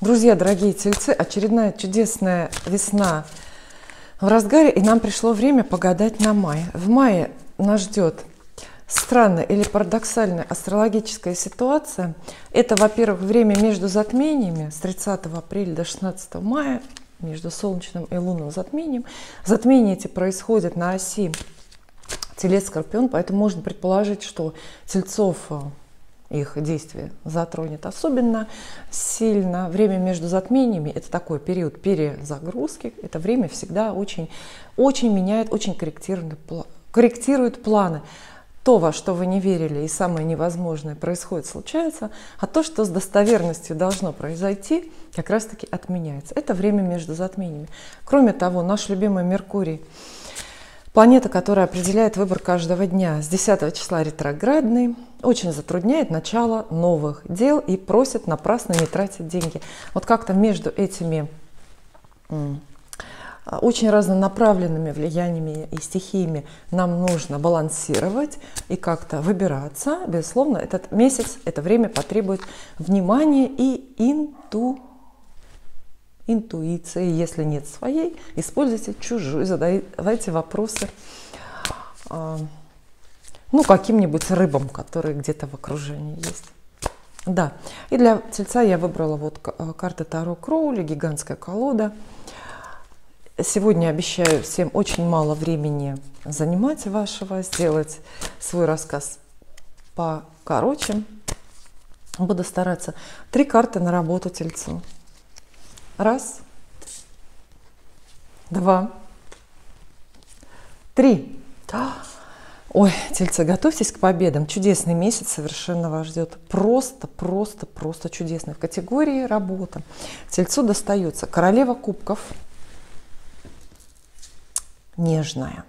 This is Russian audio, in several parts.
Друзья, дорогие тельцы, очередная чудесная весна в разгаре, и нам пришло время погадать на май. В мае нас ждет странная или парадоксальная астрологическая ситуация. Это, во-первых, время между затмениями с 30 апреля до 16 мая, между солнечным и лунным затмением. Затмения эти происходят на оси Телец-Скорпион, поэтому можно предположить, что тельцов их действие затронет особенно сильно. Время между затмениями – это такой период перезагрузки. Это время всегда очень меняет, очень корректирует планы. То, во что вы не верили, и самое невозможное происходит, случается, а то, что с достоверностью должно произойти, как раз-таки отменяется. Это время между затмениями. Кроме того, наш любимый Меркурий, планета, которая определяет выбор каждого дня, с 10 числа ретроградный, очень затрудняет начало новых дел и просит напрасно не тратить деньги. Вот как-то между этими очень разнонаправленными влияниями и стихиями нам нужно балансировать и как-то выбираться. Безусловно, этот месяц, это время потребует внимания и интуиции. Если нет своей, используйте чужую, задавайте вопросы каким-нибудь рыбам, которые где-то в окружении есть. Да, и для тельца я выбрала вот карты Таро Кроули, гигантская колода. Сегодня обещаю всем очень мало времени занимать вашего, сделать свой рассказ покороче. Буду стараться. 3 карты на работу тельцу. 1, 2, 3. Ой, тельцы, готовьтесь к победам. Чудесный месяц совершенно вас ждет. Просто чудесный. В категории работа тельцу достается королева кубков. Нежная.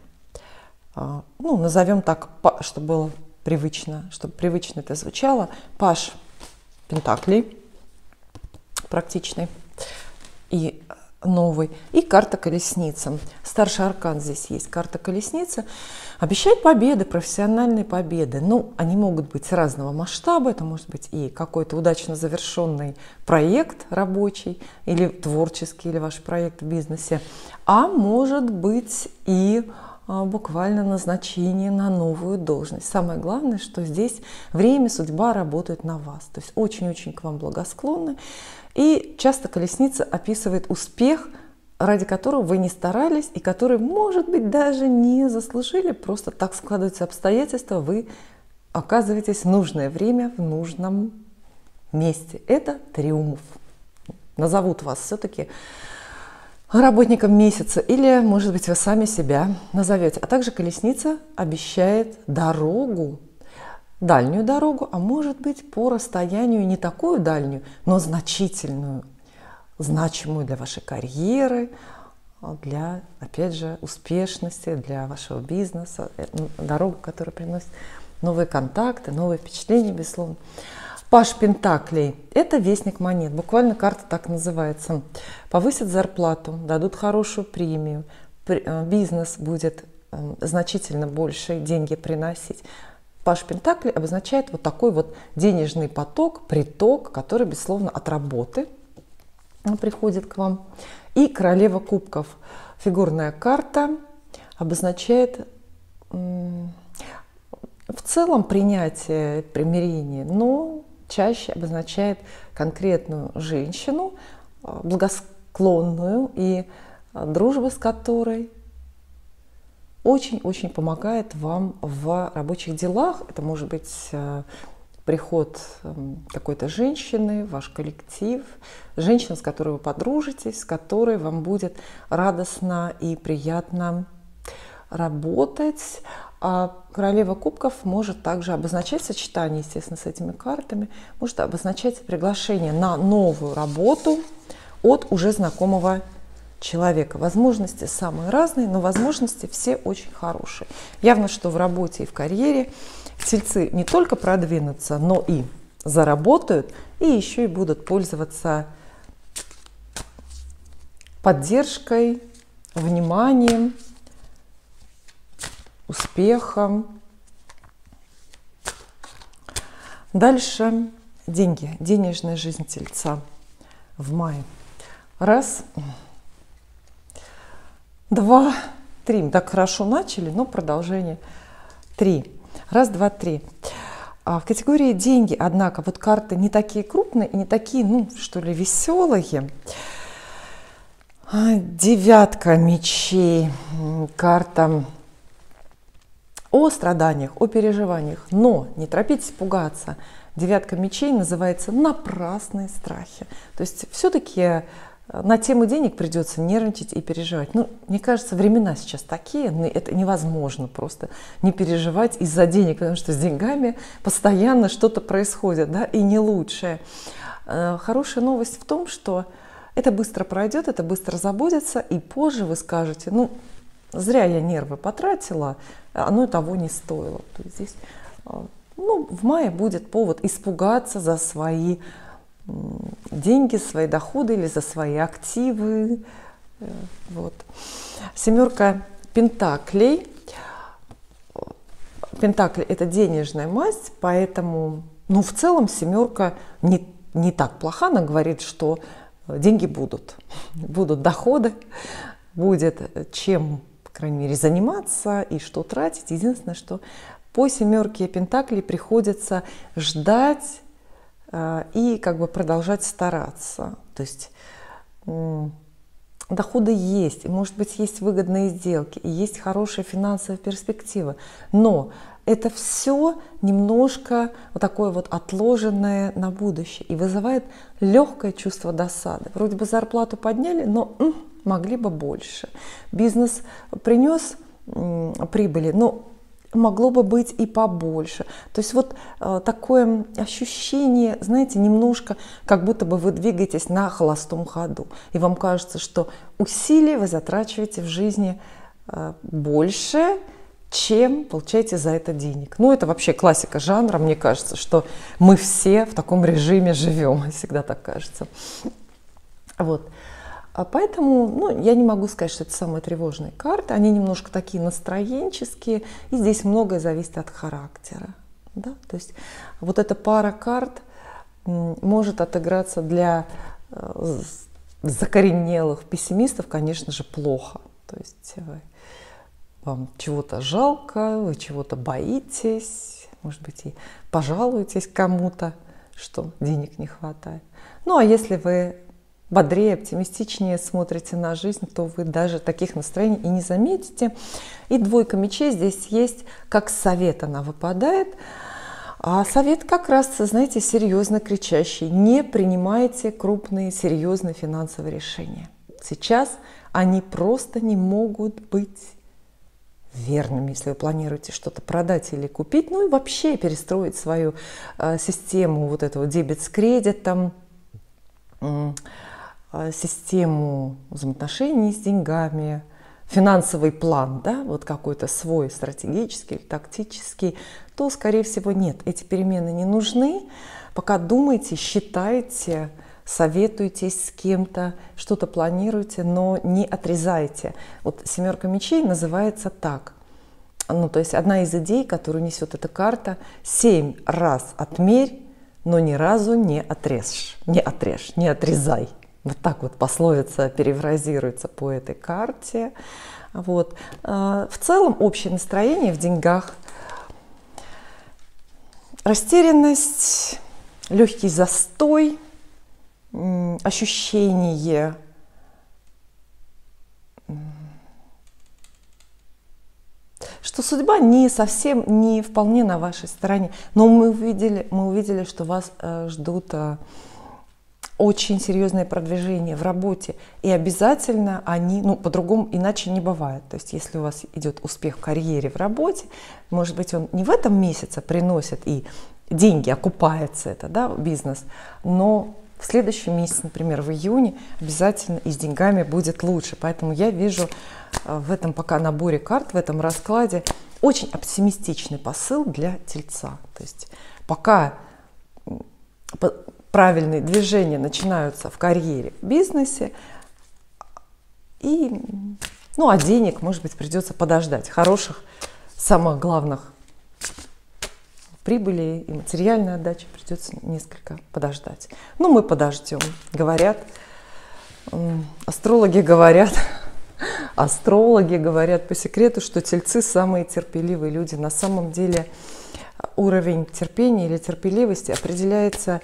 Назовем так, чтобы было привычно, чтобы привычно это звучало. Паж пентаклей, практичный и новый. И карта колесница. Старший аркан здесь есть. Карта колесница обещает победы, профессиональные победы. Они могут быть разного масштаба. Это может быть и какой-то удачно завершенный проект рабочий, или творческий, или ваш проект в бизнесе. А может быть и буквально назначение на новую должность. Самое главное, что здесь время, судьба работает на вас. То есть очень-очень к вам благосклонны. И часто колесница описывает успех, ради которого вы не старались и который, может быть, даже не заслужили. Просто так складываются обстоятельства, вы оказываетесь в нужное время в нужном месте. Это триумф. Назовут вас все-таки работником месяца, или, может быть, вы сами себя назовете. А также колесница обещает дорогу, дальнюю дорогу, а может быть, по расстоянию не такую дальнюю, но значительную, значимую для вашей карьеры, для, опять же, успешности, для вашего бизнеса, дорогу, которая приносит новые контакты, новые впечатления, безусловно. Паж пентаклей – это вестник монет, буквально карта так называется. Повысят зарплату, дадут хорошую премию, бизнес будет значительно больше деньги приносить. Паж пентаклей обозначает вот такой вот денежный поток, приток, который, безусловно, от работы приходит к вам. И королева кубков, фигурная карта, обозначает в целом принятие, примирение, но чаще обозначает конкретную женщину, благосклонную, и дружба с которой очень-очень помогает вам в рабочих делах. Это может быть приход какой-то женщины в ваш коллектив, женщина, с которой вы подружитесь, с которой вам будет радостно и приятно работать. А королева кубков может также обозначать сочетание, естественно, с этими картами, может обозначать приглашение на новую работу от уже знакомого человека. Возможности самые разные, но возможности все очень хорошие. Явно, что в работе и в карьере тельцы не только продвинутся, но и заработают, и еще и будут пользоваться поддержкой, вниманием, успехом. Дальше деньги, денежная жизнь тельца. в мае. Раз, два, три. Мы так хорошо начали, но продолжение. Три. Раз, два, три. В категории деньги, однако, вот карты не такие крупные и не такие, ну, что ли, веселые. Девятка мечей. Карта о страданиях, о переживаниях. Но не торопитесь пугаться. Девятка мечей называется напрасные страхи. То есть все-таки на тему денег придется нервничать и переживать. Ну, мне кажется, времена сейчас такие, это невозможно просто не переживать из-за денег, потому что с деньгами постоянно что-то происходит, да, и не лучшее. Хорошая новость в том, что это быстро пройдет, это быстро забудется, и позже вы скажете, ну, зря я нервы потратила, оно того не стоило. То есть здесь, ну, в мае будет повод испугаться за свои деньги, свои доходы или за свои активы. Вот. Семерка пентаклей. Пентакли — это денежная масть, поэтому, ну, в целом семерка не так плоха. Она говорит, что деньги будут доходы, будет чем, по крайней мере, заниматься и что тратить. Единственное, что по семерке пентаклей приходится ждать и как бы продолжать стараться. То есть доходы есть, и, может быть, есть выгодные сделки, и есть хорошие финансовые перспективы, но это все немножко вот такое вот отложенное на будущее и вызывает легкое чувство досады. Вроде бы зарплату подняли, но могли бы больше. Бизнес принес прибыли, но могло бы быть и побольше. То есть вот такое ощущение, знаете, немножко как будто бы вы двигаетесь на холостом ходу. И вам кажется, что усилий вы затрачиваете в жизни больше, чем получаете за это денег. Ну, это вообще классика жанра. Мне кажется, что мы все в таком режиме живем. Всегда так кажется. Вот. Поэтому, ну, я не могу сказать, что это самые тревожные карты. Они немножко такие настроенческие. И здесь многое зависит от характера. Да? То есть вот эта пара карт может отыграться для закоренелых пессимистов, конечно же, плохо. То есть вам чего-то жалко, вы чего-то боитесь, может быть, и пожалуетесь кому-то, что денег не хватает. Ну, а если вы бодрее, оптимистичнее смотрите на жизнь, то вы даже таких настроений и не заметите. И двойка мечей здесь есть, как совет она выпадает. А совет как раз, знаете, серьезно кричащий. Не принимайте крупные, серьезные финансовые решения. Сейчас они просто не могут быть верными, если вы планируете что-то продать или купить, ну и вообще перестроить свою систему вот этого дебет с кредитом, систему взаимоотношений с деньгами, финансовый план, да, вот какой-то свой стратегический или тактический, то, скорее всего, нет, эти перемены не нужны. Пока думаете, считаете, советуетесь с кем-то, что-то планируете, но не отрезайте. Вот семерка мечей называется так. Ну, то есть одна из идей, которую несет эта карта: 7 раз отмерь, но ни разу не отрежь, не отрезай. Вот так вот пословица перефразируется по этой карте. Вот. В целом общее настроение в деньгах: растерянность, легкий застой, ощущение что судьба не совсем, не вполне на вашей стороне. Но мы увидели, что вас ждут очень серьезное продвижение в работе. И обязательно они, ну, по-другому иначе не бывает. То есть если у вас идет успех в карьере, в работе, может быть, он не в этом месяце приносит и деньги, окупается это, да, бизнес, но в следующем месяце, например, в июне, обязательно и с деньгами будет лучше. Поэтому я вижу в этом пока наборе карт, в этом раскладе очень оптимистичный посыл для тельца. То есть пока правильные движения начинаются в карьере, в бизнесе, и, ну, а денег, может быть, придется подождать. Хороших, самых главных прибыли и материальной отдачи придется несколько подождать. Но мы подождем. Говорят, астрологи говорят по секрету, что тельцы самые терпеливые люди. На самом деле уровень терпения или терпеливости определяется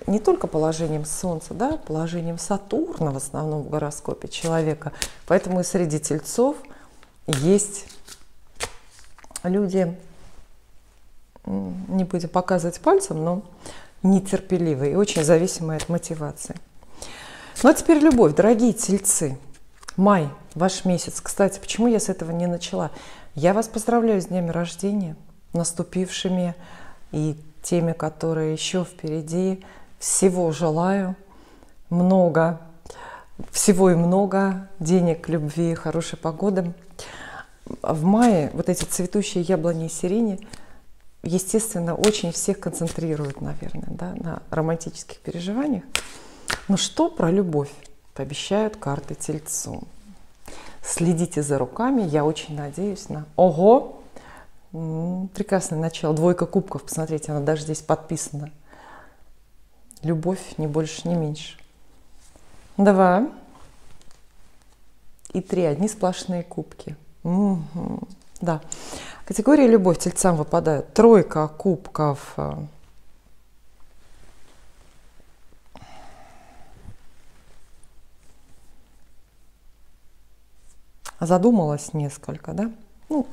не только положением Солнца, да, положением Сатурна в основном в гороскопе человека. Поэтому и среди тельцов есть люди, не будем показывать пальцем, но нетерпеливые и очень зависимые от мотивации. Ну а теперь любовь, дорогие тельцы. Май, ваш месяц. Кстати, почему я с этого не начала? Я вас поздравляю с днями рождения, наступившими, и теми, которые еще впереди. Всего желаю, много, всего и много, денег, любви, хорошей погоды. В мае вот эти цветущие яблони и сирени, естественно, очень всех концентрируют, наверное, да, на романтических переживаниях. Но что про любовь пообещают карты Тельцу? Следите за руками, я очень надеюсь на... Ого! Прекрасное начало. Двойка кубков, посмотрите, она даже здесь подписана. Любовь, ни больше, ни меньше. 2 и 3, одни сплошные кубки. Угу. Да. Категория любовь тельцам выпадает. Тройка кубков. Задумалась несколько, да? Ну,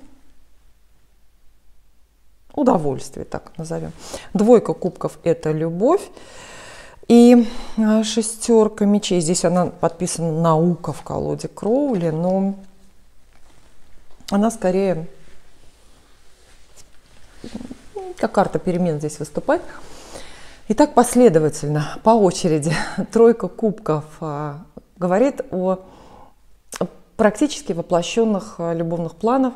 удовольствие, так назовем. Двойка кубков – это любовь. И шестерка мечей, здесь она подписана «Наука» в колоде Кроули, но она скорее как карта перемен здесь выступает. И так последовательно, по очереди. Тройка кубков говорит о практически воплощенных любовных планах.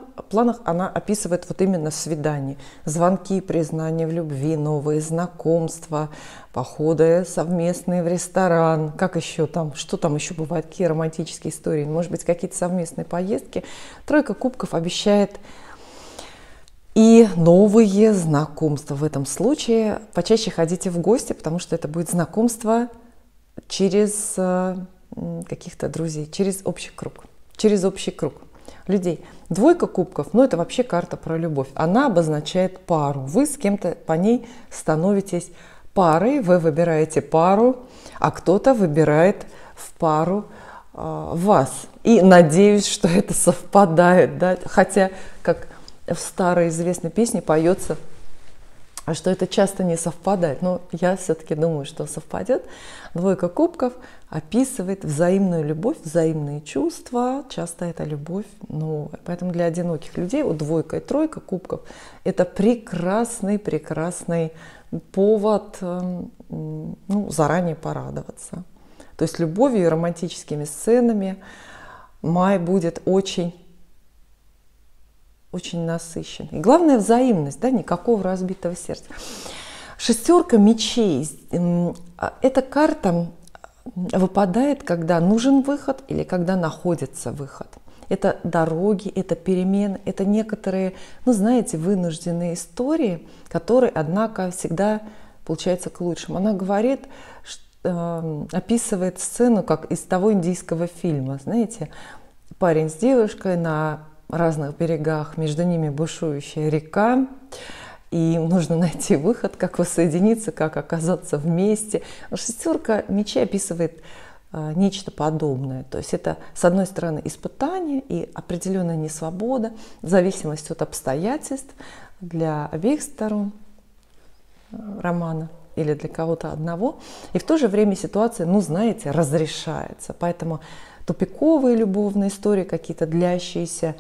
Она описывает вот именно свидание. Звонки, признания в любви, новые знакомства, походы совместные в ресторан. Как еще там, что там еще бывает, какие романтические истории? Может быть, какие-то совместные поездки. Тройка кубков обещает и новые знакомства. В этом случае почаще ходите в гости, потому что это будет знакомство через каких-то друзей, через общий круг. Через общий круг людей. Двойка кубков, ну это вообще карта про любовь. Она обозначает пару. Вы с кем-то по ней становитесь парой, вы выбираете пару, а кто-то выбирает в пару вас. И надеюсь, что это совпадает. Да? Хотя, как в старой известной песне поется, что это часто не совпадает. Но я все-таки думаю, что совпадет. Двойка кубков описывает взаимную любовь, взаимные чувства. Часто это любовь новая. Поэтому для одиноких людей вот двойка и тройка кубков – это прекрасный повод заранее порадоваться. То есть любовью и романтическими сценами май будет очень насыщен. И главное взаимность, да, никакого разбитого сердца. Шестерка мечей. Эта карта выпадает, когда нужен выход или когда находится выход. Это дороги, это перемены, это некоторые, знаете, вынужденные истории, которые, однако, всегда получаются к лучшему. Она говорит, описывает сцену, как из того индийского фильма, знаете, парень с девушкой на разных берегах, между ними бушующая река, и нужно найти выход, как воссоединиться, как оказаться вместе. Шестерка мечей описывает нечто подобное. То есть это, с одной стороны, испытание и определенная несвобода, зависимость от обстоятельств для обеих сторон романа или для кого-то одного. И в то же время ситуация, знаете, разрешается. Поэтому тупиковые любовные истории, какие-то длящиеся,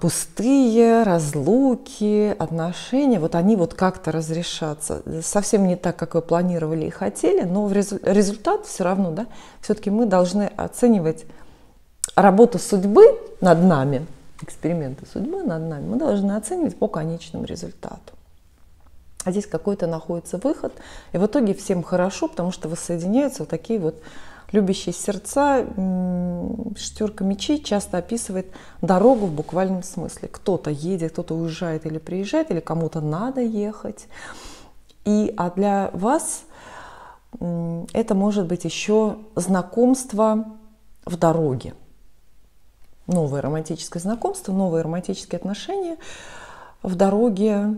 пустые, разлуки, отношения, вот они вот как-то разрешатся. Совсем не так, как вы планировали и хотели, но результат все равно, да, все-таки мы должны оценивать работу судьбы над нами, эксперименты судьбы над нами, мы должны оценивать по конечному результату. А здесь какой-то находится выход, и в итоге всем хорошо, потому что воссоединяются вот такие вот Любящие сердца, шестерка мечей часто описывает дорогу в буквальном смысле. Кто-то едет, кто-то уезжает или приезжает, или кому-то надо ехать. А для вас это может быть еще знакомство в дороге. Новое романтическое знакомство, новые романтические отношения в дороге,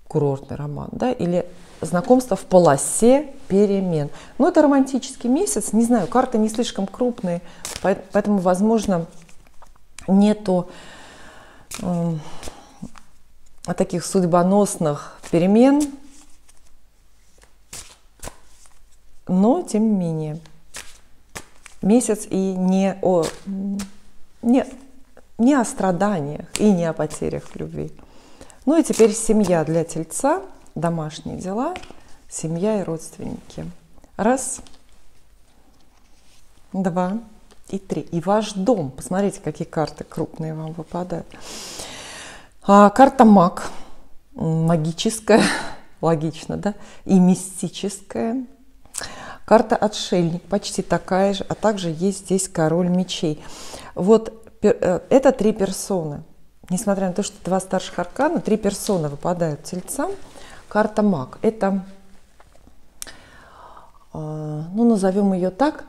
курортный роман, да, или знакомство в полосе перемен. Но это романтический месяц, не знаю, карты не слишком крупные, поэтому, возможно, нету таких судьбоносных перемен, но, тем не менее, месяц и не о страданиях и не о потерях в любви. Ну и теперь семья для Тельца, домашние дела, семья и родственники. Раз, два и три. И ваш дом. Посмотрите, какие карты крупные вам выпадают. Карта маг, магическая, логично, да, и мистическая. Карта отшельник, почти такая же, а также есть здесь король мечей. Вот это три персоны. Несмотря на то, что два старших аркана, три персоны выпадают Тельцам. Карта маг. Это, ну, назовем ее так,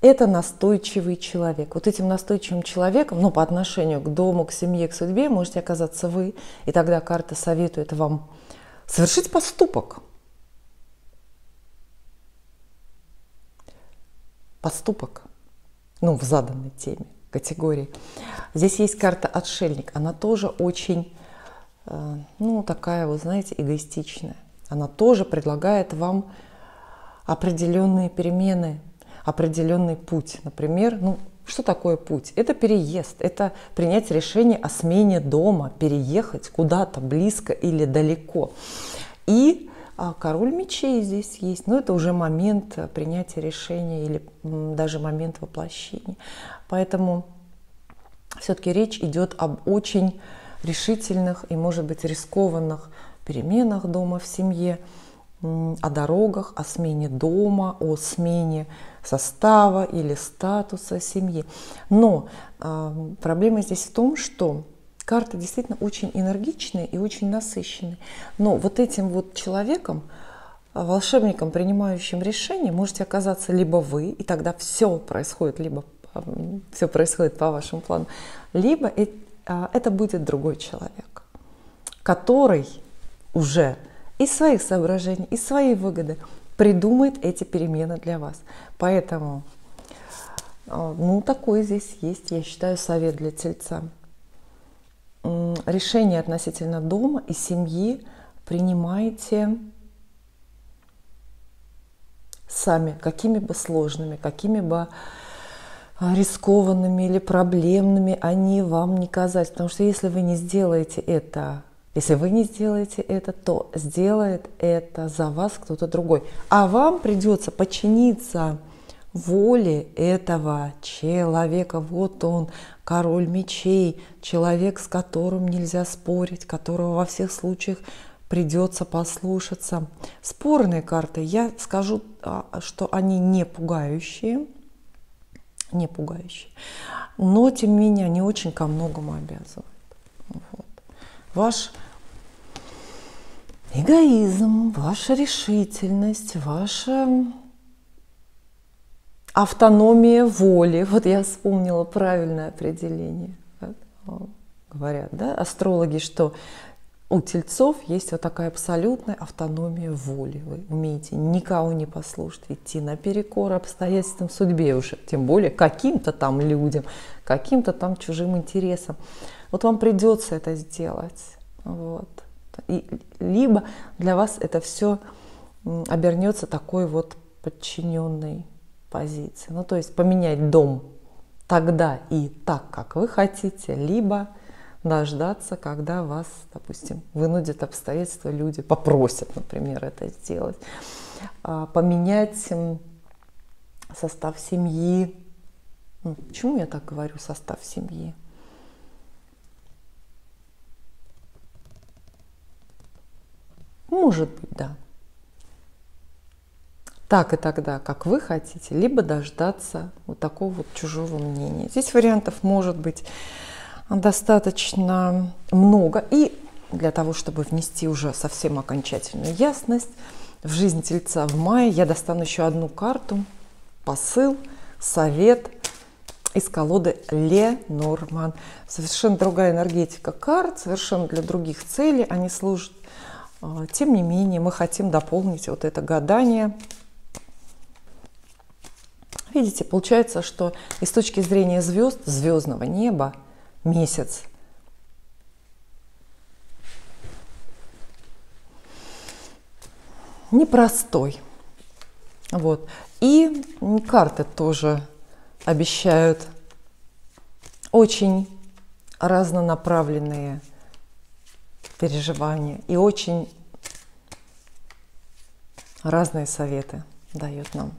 это настойчивый человек. Вот этим настойчивым человеком, ну, по отношению к дому, к семье, к судьбе, можете оказаться вы. И тогда карта советует вам совершить поступок. Поступок, ну, в заданной теме, категории. Здесь есть карта отшельник, она тоже очень, ну, такая, вы знаете, эгоистичная. Она тоже предлагает вам определенные перемены, определенный путь. Например, ну, что такое путь? Это переезд, это принять решение о смене дома, переехать куда-то близко или далеко. И король мечей здесь есть, но это уже момент принятия решения или даже момент воплощения. Поэтому все-таки речь идет об очень решительных и, может быть, рискованных переменах дома в семье, о дорогах, о смене дома, о смене состава или статуса семьи. Но проблема здесь в том, что карты действительно очень энергичные и очень насыщенные. Но вот этим вот человеком, волшебником, принимающим решение, можете оказаться либо вы, и тогда все происходит, либо все происходит по вашему плану, либо это будет другой человек, который уже из своих соображений, из своей выгоды придумает эти перемены для вас. Поэтому, ну, такой здесь есть, я считаю, совет для Тельца. Решение относительно дома и семьи принимайте сами, какими бы сложными, какими бы рискованными или проблемными они вам не казались. Потому что если вы не сделаете это, то сделает это за вас кто-то другой. А вам придется подчиниться воле этого человека. Вот он, король мечей, человек, с которым нельзя спорить, которого во всех случаях придется послушаться. Спорные карты, я скажу, что они не пугающие, но тем не менее они очень ко многому обязывают. Вот. Ваш эгоизм, ваша решительность, ваша автономия воли. Вот я вспомнила правильное определение. Говорят, да, астрологи, что у тельцов есть вот такая абсолютная автономия воли. Вы умеете никого не послушать, идти наперекор обстоятельствам, судьбе уже, тем более каким-то там людям, каким-то там чужим интересам. Вот вам придется это сделать. Вот. И либо для вас это все обернется такой вот подчиненной позиции. Ну, то есть поменять дом тогда и так, как вы хотите, либо дождаться, когда вас, допустим, вынудят обстоятельства, люди попросят, например, это сделать. Поменять состав семьи. Почему я так говорю, состав семьи? Может быть, да. так и тогда, как вы хотите, либо дождаться вот такого вот чужого мнения. Здесь вариантов может быть достаточно много. И для того, чтобы внести уже совсем окончательную ясность в жизнь Тельца в мае, я достану еще одну карту, посыл, совет из колоды Ленорман. Совершенно другая энергетика карт, совершенно для других целей они служат. Тем не менее, мы хотим дополнить вот это гадание. Видите, получается, что и с точки зрения звезд, звездного неба, месяц непростой. Вот. И карты тоже обещают очень разнонаправленные переживания и очень разные советы дает нам.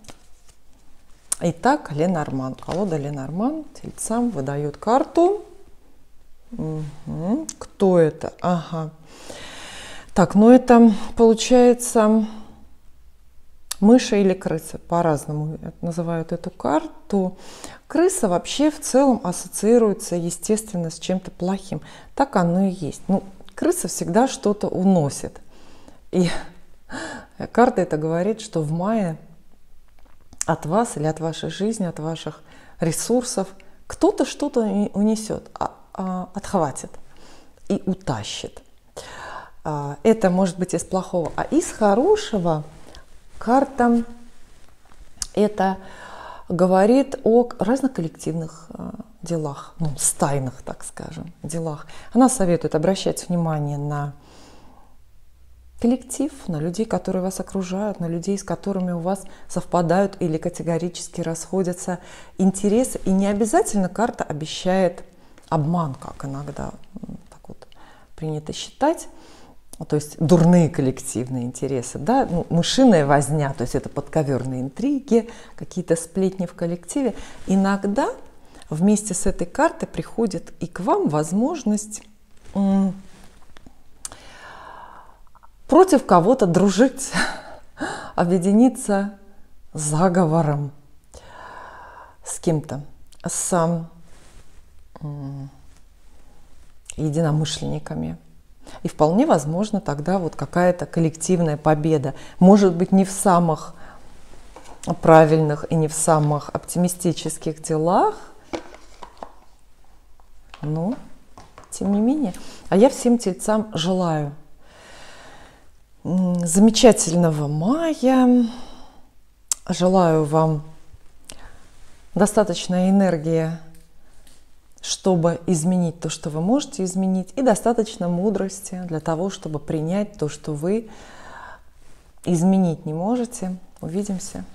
Итак, Ленорман, колода Ленорман Тельцам выдает карту. Угу. Кто это? Ага. Так, ну это получается мыша или крыса, по-разному называют эту карту. Крыса вообще в целом ассоциируется, естественно, с чем-то плохим. Так оно и есть. Ну, крыса всегда что-то уносит. И карта это говорит, что в мае от вас или от вашей жизни, от ваших ресурсов кто-то что-то унесет, отхватит и утащит. Это может быть из плохого. А из хорошего карта это говорит о разных коллективных делах, ну, стайных, так скажем, делах. Она советует обращать внимание на коллектив, на людей, которые вас окружают, на людей, с которыми у вас совпадают или категорически расходятся интересы. И не обязательно карта обещает обман, как иногда так вот принято считать. То есть дурные коллективные интересы, да? Ну, мышиная возня, то есть это подковерные интриги, какие-то сплетни в коллективе. Иногда вместе с этой картой приходит и к вам возможность против кого-то дружить, объединиться заговором с кем-то, с единомышленниками. И вполне возможно тогда вот какая-то коллективная победа. Может быть, не в самых правильных и не в самых оптимистических делах, но тем не менее. А я всем тельцам желаю замечательного мая. Желаю вам достаточной энергии, чтобы изменить то, что вы можете изменить, и достаточно мудрости для того, чтобы принять то, что вы изменить не можете. Увидимся.